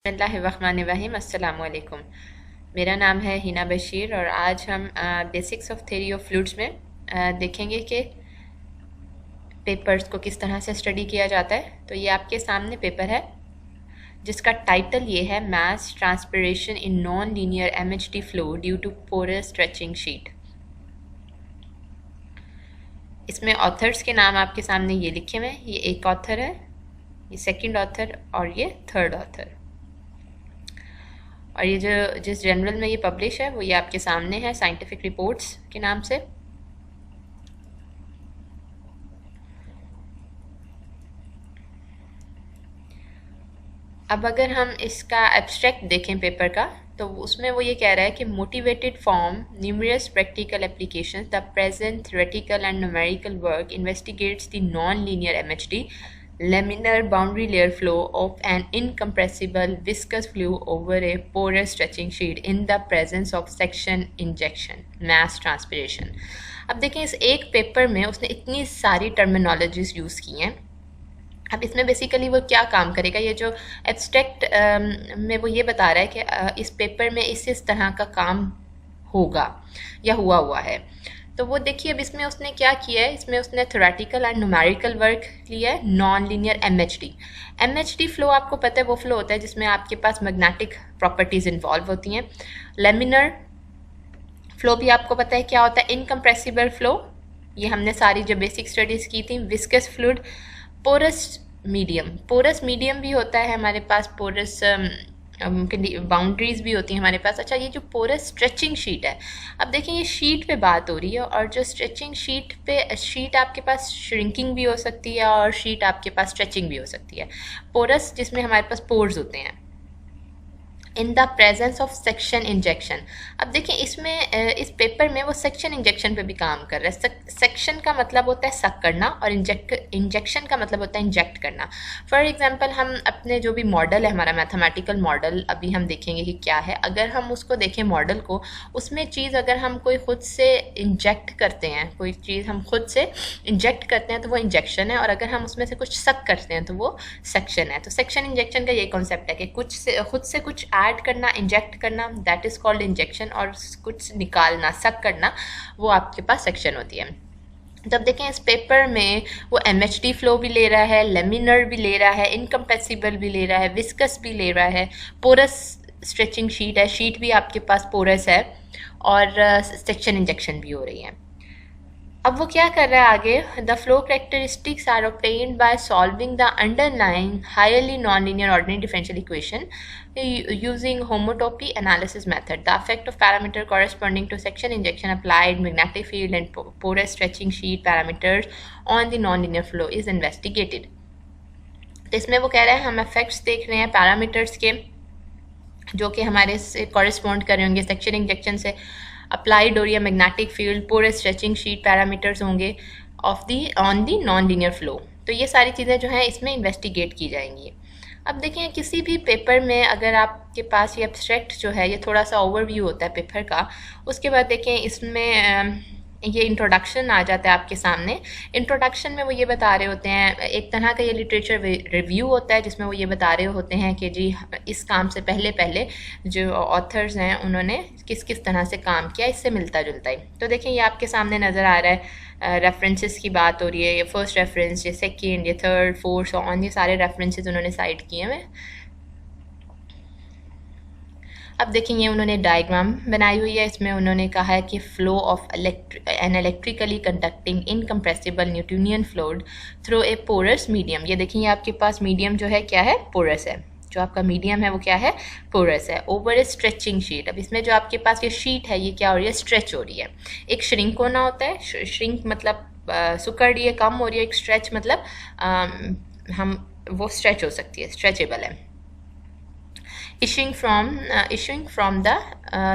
बिस्मिल्लाहिर्रहमानिर्रहीम। अस्सलाम वालेकुम। मेरा नाम है हिना बशीर और आज हम basics of theory of fluids में देखेंगे कि पेपर्स को किस तरह से स्टडी किया जाता है। तो ये आपके सामने पेपर है जिसका टाइटल ये है mass transpiration in non linear MHD flow due to porous stretching sheet. इसमें ऑथर्स के नाम आपके सामने ये लिखे हुए हैं। ये एक ऑथर है, ये सेकंड ऑथर और ये थर्ड ऑथर। और ये जो जिस जर्नल में ये पब्लिश है वो ये आपके सामने है, साइंटिफिक रिपोर्ट्स के नाम से। अब अगर हम इसका एब्स्ट्रैक्ट देखें पेपर का, तो उसमें वो ये कह रहा है कि motivated form numerous practical applications the present theoretical and numerical work investigates the non linear MHD laminar boundary layer flow of an incompressible viscous fluid over a porous stretching sheet in the presence of section injection mass transpiration। अब देखें इस एक paper में उसने इतनी सारी terminologies use की हैं। अब इसमें बेसिकली वो क्या काम करेगा, ये जो एब्स्ट्रैक्ट में वो ये बता रहा है कि इस पेपर में इस तरह का काम होगा या हुआ है। तो वो देखिए अब इसमें उसने क्या किया है, इसमें उसने थ्योरेटिकल एंड न्यूमेरिकल वर्क लिया है नॉन लीनियर एमएचडी फ्लो। आपको पता है वो फ्लो होता है जिसमें आपके पास मैग्नेटिक प्रॉपर्टीज इन्वॉल्व होती हैं। लेमिनर फ्लो भी आपको पता है क्या होता है, इनकम्प्रेसिबल फ्लो, ये हमने सारी जो बेसिक स्टडीज की थी। विस्कस फ्लूइड, पोरस मीडियम भी होता है हमारे पास, पोरस बाउंड्रीज भी होती हैं हमारे पास। अच्छा, ये जो पोरस स्ट्रेचिंग शीट है, अब देखिए ये शीट पे बात हो रही है, और जो स्ट्रेचिंग शीट आपके पास श्रिंकिंग भी हो सकती है और शीट आपके पास स्ट्रेचिंग भी हो सकती है। पोरस जिसमें हमारे पास पोर्स होते हैं, in the presence of section injection. अब देखिए इसमें इस पेपर में वो सेक्शन इंजेक्शन पे भी काम कर रहा है। सेक्शन का मतलब होता है सक करना और इंजेक्शन का मतलब होता है इंजेक्ट करना। फॉर एग्जांपल हम अपने जो भी मॉडल है हमारा मैथमेटिकल मॉडल, अभी हम देखेंगे कि क्या है। अगर हम उसको देखें मॉडल को, उसमें चीज़ अगर हम कोई खुद से इंजेक्ट करते हैं, कोई चीज़ हम खुद से इंजेक्ट करते हैं तो वो इंजेक्शन है, और अगर हम उसमें से कुछ सक करते हैं तो वो सेक्शन है। तो सेक्शन इंजेक्शन का ये कॉन्सेप्ट है कि खुद से कुछ ऐड करना, इंजेक्ट करना, दैट इज कॉल्ड इंजेक्शन, और कुछ निकालना, सक करना, वो आपके पास सेक्शन होती है। तब देखें इस पेपर में वो एमएचडी फ्लो भी ले रहा है, लेमिनर भी ले रहा है, इनकम्प्रेसिबल भी ले रहा है, विस्कस भी ले रहा है, पोरस स्ट्रेचिंग शीट है, शीट भी आपके पास पोरस है, और सेक्शन इंजेक्शन भी हो रही है। अब वो क्या कर रहा है आगे, the flow characteristics are obtained by solving the underlying highly non linear ordinary differential equation using homotopy analysis method. The effect of parameter corresponding to section injection, applied magnetic field and porous stretching sheet parameters on the nonlinear flow is investigated. तो इसमें वो कह रहे हैं हम effects देख रहे हैं पैरामीटर्स के जो कि हमारे से कॉरेस्पॉन्ड कर रहे होंगे सेक्शन इंजेक्शन से। अप्लाइड हो रही है magnetic field, porous stretching sheet parameters होंगे on the non linear flow. तो ये सारी चीज़ें जो हैं इसमें इन्वेस्टिगेट की जाएंगी। अब देखिए किसी भी पेपर में अगर आपके पास ये एब्स्ट्रैक्ट जो है, ये थोड़ा सा ओवरव्यू होता है पेपर का, उसके बाद देखें इसमें ये इंट्रोडक्शन आ जाता है आपके सामने। इंट्रोडक्शन में वो ये बता रहे होते हैं, एक तरह का ये लिटरेचर रिव्यू होता है जिसमें वो ये बता रहे होते हैं कि जी इस काम से पहले जो ऑथर्स हैं उन्होंने किस किस तरह से काम किया, इससे मिलता जुलता ही। तो देखें ये आपके सामने नज़र आ रहा है, रेफरेंसेस की बात हो रही है, ये फर्स्ट रेफरेंस, ये सेकेंड, ये थर्ड, फोर्थ ऑन, ये सारे रेफरेंसेस उन्होंने साइट किए हैं। अब देखेंगे उन्होंने डायग्राम बनाई हुई है, इसमें उन्होंने कहा है कि flow of an electrically conducting incompressible Newtonian fluid through a porous medium. ये देखेंगे आपके पास मीडियम जो है क्या है, पोरस है। जो आपका मीडियम है वो क्या है, पोरस है, ओवर ए स्ट्रेचिंग शीट। अब इसमें जो आपके पास ये शीट है ये क्या हो रही है, स्ट्रेच हो रही है। एक श्रिंक होना होता है, श्रिंक मतलब सुकड़ रही है, कम हो रही है। एक स्ट्रेच मतलब हम वो स्ट्रेच हो सकती है, स्ट्रेचेबल है। issuing from the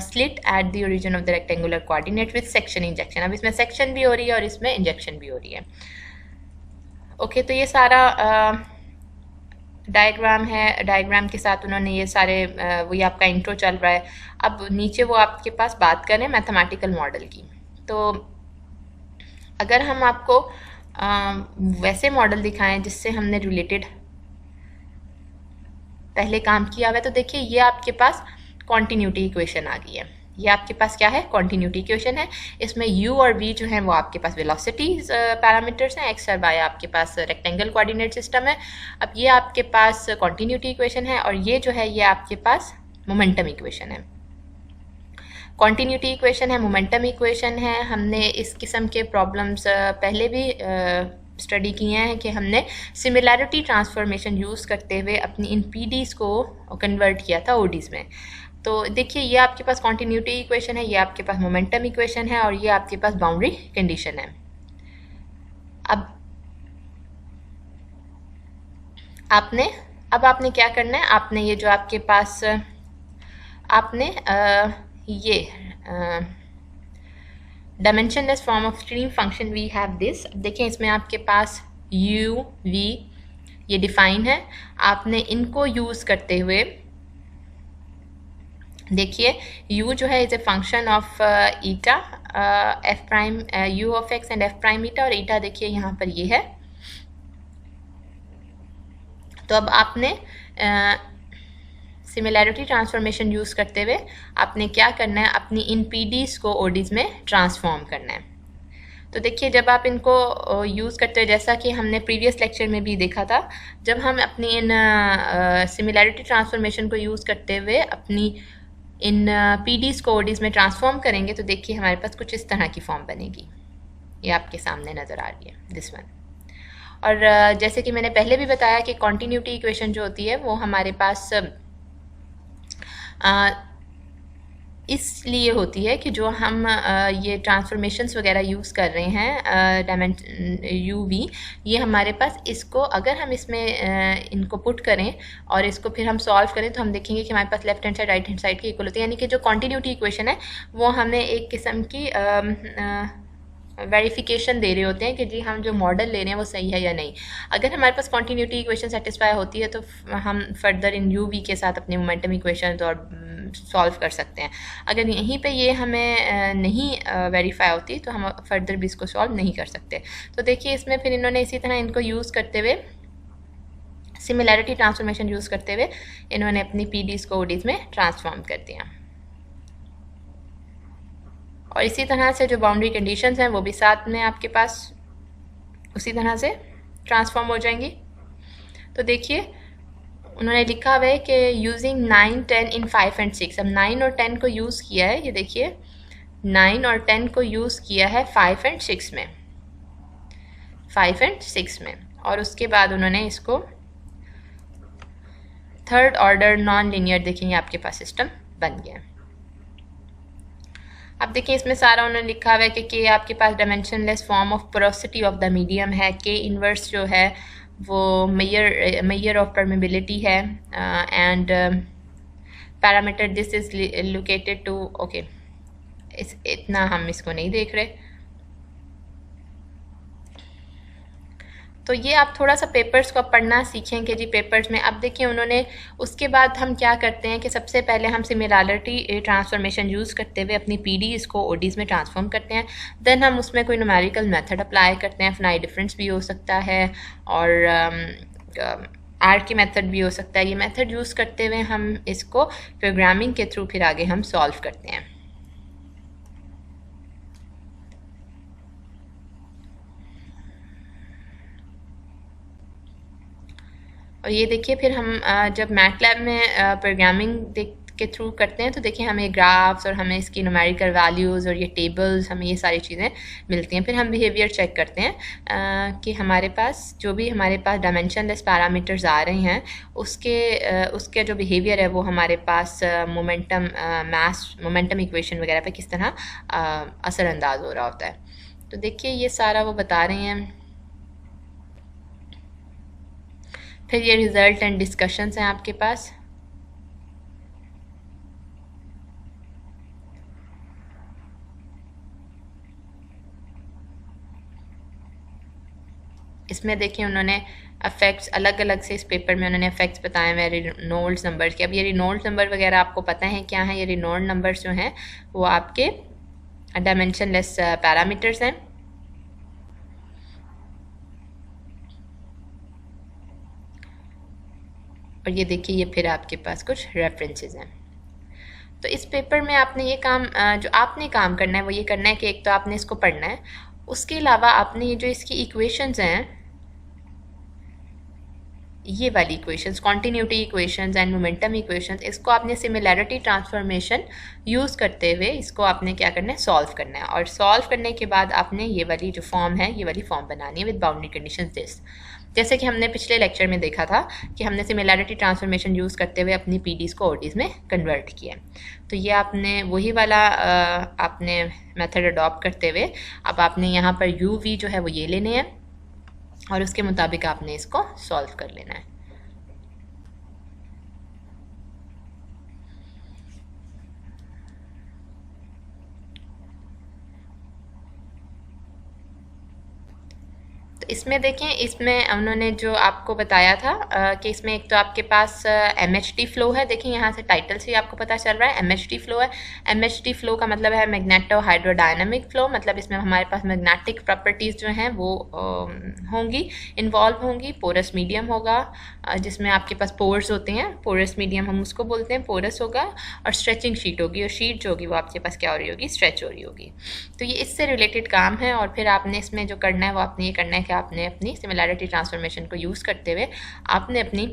slit at the origin of the rectangular coordinate with section injection। अब इसमें सेक्शन भी हो रही है और इसमें इंजेक्शन भी हो रही है। ओके, तो ये सारा डायग्राम है, डायग्राम के साथ उन्होंने ये सारे वही आपका इंट्रो चल रहा है। अब नीचे वो आपके पास बात करें मैथमेटिकल मॉडल की, तो अगर हम आपको वैसे मॉडल दिखाएं जिससे हमने रिलेटेड पहले काम किया हुआ है। तो देखिए ये आपके पास कॉन्टीन्यूटी इक्वेशन आ गई है। ये आपके पास क्या है, कॉन्टीन्यूटी इक्वेशन है। इसमें u और v जो है वो आपके पास वेलोसिटीज पैरामीटर्स हैं, x और y आपके पास रेक्टेंगल कोऑर्डिनेट सिस्टम है। अब ये आपके पास कॉन्टीन्यूटी इक्वेशन है और ये जो है ये आपके पास मोमेंटम इक्वेशन है। कॉन्टीन्यूटी इक्वेशन है, मोमेंटम इक्वेशन है। हमने इस किस्म के प्रॉब्लम्स पहले भी स्टडी किए हैं कि हमने सिमिलैरिटी ट्रांसफॉर्मेशन यूज़ करते हुए अपनी इन पीडीज़ को कन्वर्ट किया था ओडीज़ में। तो देखिए ये आपके पास कॉन्टीन्यूटी इक्वेशन है, ये आपके पास मोमेंटम इक्वेशन है और ये आपके पास बाउंड्री कंडीशन है। अब आपने क्या करना है, आपने ये जो आपके पास आपने ये dimensionless form of stream function we have this. देखिए इसमें आपके पास u v ये डिफाइन है। आपने इनको यूज़ करते हुए देखिए u जो है is a function of eta f prime u of x and f prime eta, और ईटा देखिए यहाँ पर ये है। तो अब आपने सिमिलैरिटी ट्रांसफॉर्मेशन यूज़ करते हुए आपने क्या करना है, अपनी इन पीडीज़ को ओडीज़ में ट्रांसफॉर्म करना है। तो देखिए जब आप इनको यूज़ करते हैं, जैसा कि हमने प्रीवियस लेक्चर में भी देखा था, जब हम अपनी इन सिमिलैरिटी ट्रांसफॉर्मेशन को यूज़ करते हुए अपनी इन पीडीज़ को ओडीज़ में ट्रांसफॉर्म करेंगे तो देखिए हमारे पास कुछ इस तरह की फॉर्म बनेगी। ये आपके सामने नज़र आ रही है, दिस वन। और जैसे कि मैंने पहले भी बताया कि कॉन्टीन्यूटी इक्वेशन जो होती है वो हमारे पास इसलिए होती है कि जो हम ये ट्रांसफॉर्मेशंस वगैरह यूज़ कर रहे हैं यू वी, ये हमारे पास इसको अगर हम इसमें इनको पुट करें और इसको फिर हम सॉल्व करें तो हम देखेंगे कि हमारे पास left hand side right hand side की इक्वल होती है। यानी कि जो कॉन्टीन्यूटी इक्वेशन है वो हमें एक किस्म की वेरिफिकेशन दे रहे होते हैं कि जी हम जो मॉडल ले रहे हैं वो सही है या नहीं। अगर हमारे पास कॉन्टीन्यूटी इक्वेशन सेटिस्फाई होती है तो हम फर्दर इन यू वी के साथ अपने मोमेंटम इक्वेशन और सॉल्व कर सकते हैं। अगर यहीं पे ये हमें नहीं वेरीफाई होती तो हम फर्दर भी इसको सॉल्व नहीं कर सकते। तो देखिए इसमें फिर इन्होंने इसी तरह इनको यूज़ करते हुए सिमिलैरिटी ट्रांसफॉर्मेशन यूज़ करते हुए इन्होंने अपनी पीडीज़ को ओडीज़ में ट्रांसफॉर्म कर दिया। और इसी तरह से जो बाउंड्री कंडीशंस हैं वो भी साथ में आपके पास उसी तरह से ट्रांसफॉर्म हो जाएंगी। तो देखिए उन्होंने लिखा हुआ है कि यूजिंग 9, 10 इन 5 एंड 6। अब 9 और 10 को यूज़ किया है, ये देखिए 9 और 10 को यूज़ किया है 5 एंड 6 में, 5 एंड 6 में। और उसके बाद उन्होंने इसको थर्ड ऑर्डर नॉन लीनियर देखेंगे आपके पास सिस्टम बन गया। अब देखिए इसमें सारा उन्होंने लिखा हुआ है कि के आपके पास dimensionless form of porosity of the medium है, के इनवर्स जो है वो मेजर ऑफ परमेबिलिटी है and parameter this is located to okay. इतना हम इसको नहीं देख रहे। तो ये आप थोड़ा सा पेपर्स को पढ़ना सीखें कि जी पेपर्स में अब देखिए उन्होंने उसके बाद हम क्या करते हैं कि सबसे पहले हम सिमिलैरिटी ट्रांसफॉर्मेशन यूज़ करते हुए अपनी पीडीज़ को ओडीज़ में ट्रांसफॉर्म करते हैं। देन हम उसमें कोई न्यूमेरिकल मेथड अप्लाई करते हैं, फाइनाइट डिफरेंस भी हो सकता है और आर की मेथड भी हो सकता है। ये मेथड यूज़ करते हुए हम इसको प्रोग्रामिंग के थ्रू फिर आगे हम सॉल्व करते हैं। और ये देखिए फिर हम जब मैटलैब में प्रोग्रामिंग के थ्रू करते हैं तो देखिए हमें ग्राफ्स और हमें इसकी न्यूमेरिकल वैल्यूज़ और ये टेबल्स, हमें ये सारी चीज़ें मिलती हैं। फिर हम बिहेवियर चेक करते हैं कि हमारे पास जो भी हमारे पास डायमेंशनलेस पैरामीटर्स आ रहे हैं उसके जो बिहेवियर है वो हमारे पास मोमेंटम इक्वेशन वगैरह पे किस तरह असरअंदाज हो रहा होता है। तो देखिए ये सारा वो बता रहे हैं। फिर ये रिज़ल्ट एंड डिस्कशंस हैं आपके पास। इसमें देखिए उन्होंने अफेक्ट्स अलग अलग से इस पेपर में उन्होंने अफेक्ट्स बताए हुए रेनॉल्ड्स नंबर्स के। अब ये रेनॉल्ड्स नंबर वगैरह आपको पता है क्या है? ये रेनॉल्ड्स नंबर्स जो हैं वो आपके डायमेंशनलेस पैरामीटर्स हैं। और ये देखिए ये फिर आपके पास कुछ रेफरेंसेस हैं। तो इस पेपर में आपने ये काम जो आपने काम करना है वो ये करना है कि एक तो आपने इसको पढ़ना है, उसके अलावा आपने ये जो इसकी इक्वेशंस हैं, ये वाली equations, continuity equations and momentum equations, इसको आपने सिमिलैरिटी ट्रांसफॉर्मेशन यूज़ करते हुए इसको आपने क्या करना है, सॉल्व करना है। और सॉल्व करने के बाद आपने ये वाली जो फॉर्म है ये वाली फॉर्म बनानी है विद बाउंड्री कंडीशन दिस। जैसे कि हमने पिछले लेक्चर में देखा था कि हमने सिमिलैरिटी ट्रांसफॉर्मेशन यूज़ करते हुए अपनी पीडीज़ को ओडीज़ में कन्वर्ट किया। तो ये आपने वही वाला आपने मेथड अडॉप्ट करते हुए अब आपने यहाँ पर यू वी जो है वो ये लेने हैं और उसके मुताबिक आपने इसको सॉल्व कर लेना है। तो इसमें देखें, इसमें उन्होंने जो आपको बताया था कि इसमें एक तो आपके पास MHD फ्लो है। देखिए यहाँ से टाइटल से आपको पता चल रहा है MHD फ्लो है। MHD फ्लो का मतलब है मैग्नेटो हाइड्रोडायनामिक फ्लो, मतलब इसमें हमारे पास मैग्नेटिक प्रॉपर्टीज़ जो हैं वो होंगी, इन्वॉल्व होंगी। पोरस मीडियम होगा जिसमें आपके पास पोर्स होते हैं, पोरस मीडियम हम उसको बोलते हैं, पोरस होगा। और स्ट्रेचिंग शीट होगी, और शीट जो होगी वो आपके पास क्या हो रही होगी, स्ट्रेच हो रही होगी। तो ये इससे रिलेटेड काम है। और फिर आपने इसमें जो करना है वो आपने ये करना है कि आपने अपनी सिमिलैरिटी ट्रांसफॉर्मेशन को यूज़ करते हुए आपने अपनी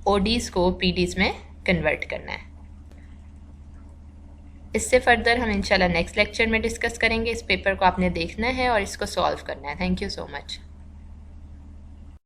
ओडीज़ को पीडीज़ में कन्वर्ट करना है। इससे फर्दर हम इंशाल्लाह नेक्स्ट लेक्चर में डिस्कस करेंगे। इस पेपर को आपने देखना है और इसको सॉल्व करना है। Thank you so much.